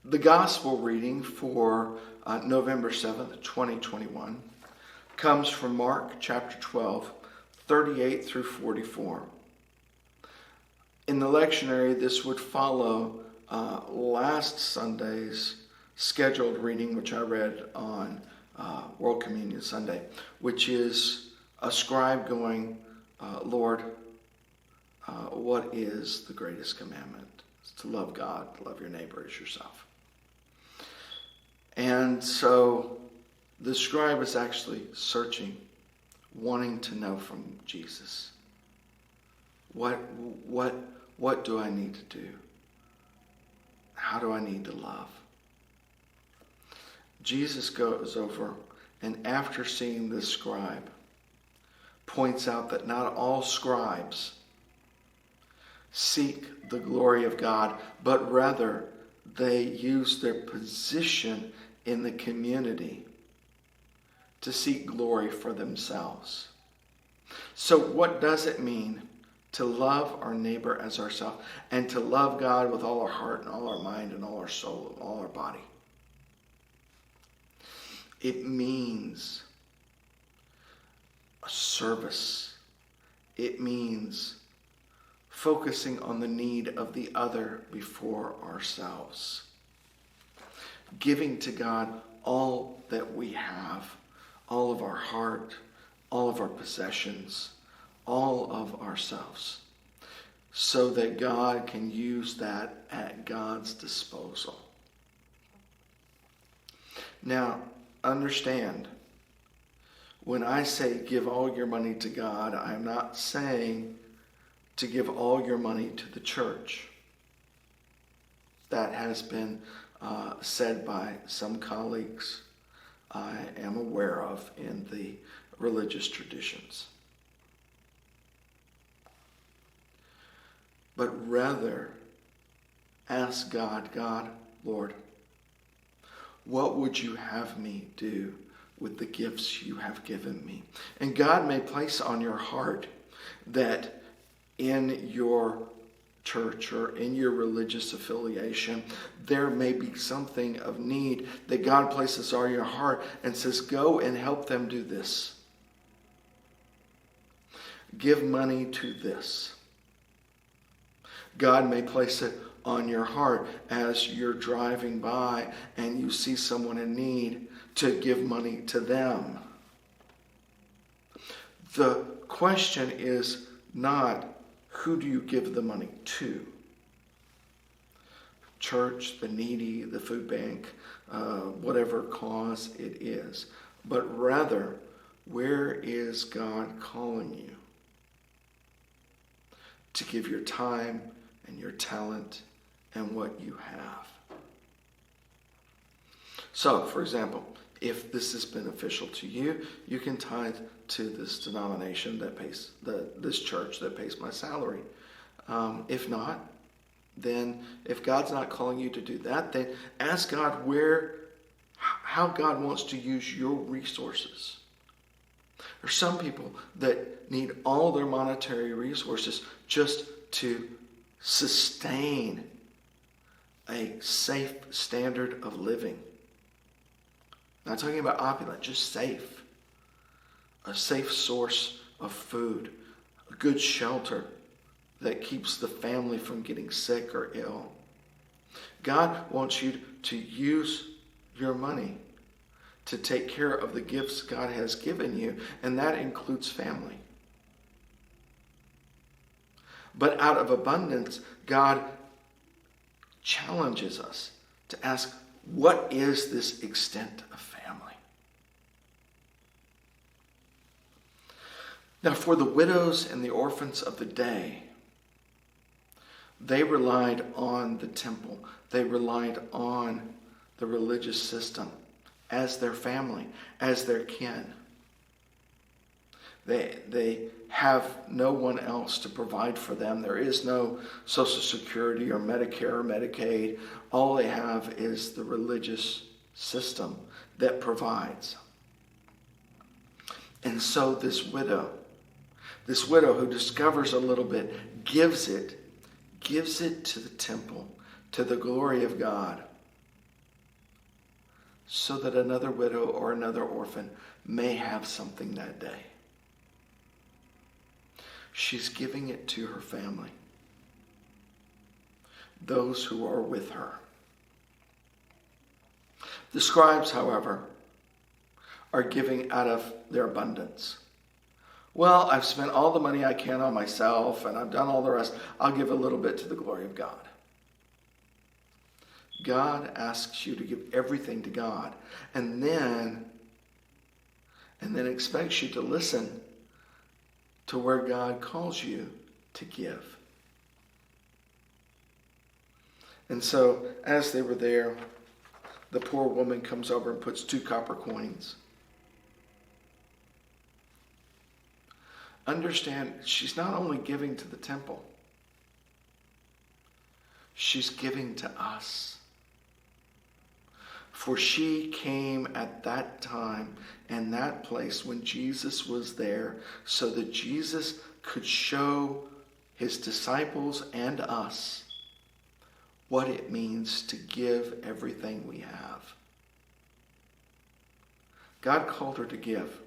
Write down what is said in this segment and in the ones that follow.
The gospel reading for November 7th, 2021 comes from Mark chapter 12, 38 through 44. In the lectionary, this would follow last Sunday's scheduled reading, which I read on World Communion Sunday, which is a scribe going, Lord, what is the greatest commandment? It's to love God, to love your neighbor as yourself. And so the scribe is actually searching, wanting to know from Jesus, what do I need to do? How do I need to love? Jesus goes over, and after seeing this scribe, points out that not all scribes seek the glory of God, but rather they use their position in the community to seek glory for themselves. So what does it mean to love our neighbor as ourselves and to love God with all our heart and all our mind and all our soul and all our body? It means a service. It means focusing on the need of the other before ourselves. Giving to God all that we have, all of our heart, all of our possessions, all of ourselves, so that God can use that at God's disposal. Now, understand, when I say give all your money to God, I'm not saying to give all your money to the church. That has been said by some colleagues I am aware of in the religious traditions. But rather ask God, Lord, what would you have me do with the gifts you have given me? And God may place on your heart that in your church or in your religious affiliation, there may be something of need that God places on your heart and says, go and help them do this. Give money to this. God may place it on your heart as you're driving by and you see someone in need to give money to them. The question is not, who do you give the money to? Church, the needy, the food bank, whatever cause it is. But rather, where is God calling you to give your time and your talent and what you have? So, for example, if this is beneficial to you, you can tithe to this denomination that pays, this church that pays my salary. If not, then if God's not calling you to do that, then ask God how God wants to use your resources. There's some people that need all their monetary resources just to sustain a safe standard of living. Not talking about opulent, just safe. A safe source of food, a good shelter that keeps the family from getting sick or ill. God wants you to use your money to take care of the gifts God has given you, and that includes family. But out of abundance, God challenges us to ask, what is this extent of family? Now, for the widows and the orphans of the day, they relied on the temple. They relied on the religious system as their family, as their kin. They have no one else to provide for them. There is no Social Security or Medicare or Medicaid. All they have is the religious system that provides. And so this widow who discovers a little bit, gives it to the temple, to the glory of God. so that another widow or another orphan may have something that day. She's giving it to her family, those who are with her. The scribes, however, are giving out of their abundance. Well, I've spent all the money I can on myself, and I've done all the rest. I'll give a little bit to the glory of God. God asks you to give everything to God, and then expects you to listen to where God calls you to give. And so, as they were there, the poor woman comes over and puts 2 copper coins. Understand, she's not only giving to the temple, she's giving to us. For she came at that time and that place when Jesus was there, so that Jesus could show his disciples and us what it means to give everything we have. God called her to give.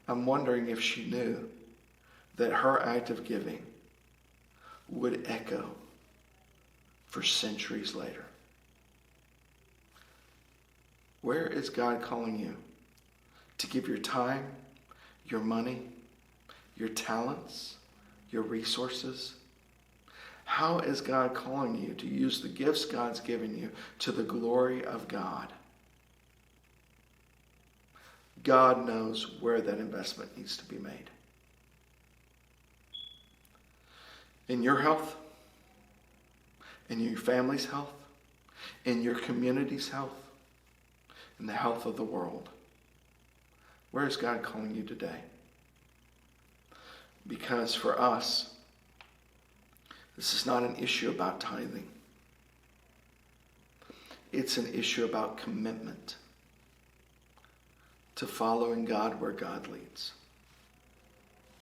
I'm wondering if she knew that her act of giving would echo for centuries later. Where is God calling you to give your time, your money, your talents, your resources? How is God calling you to use the gifts God's given you to the glory of God? God knows where that investment needs to be made. In your health, in your family's health, in your community's health, in the health of the world. Where is God calling you today? Because for us, this is not an issue about tithing. It's an issue about commitment to following God where God leads.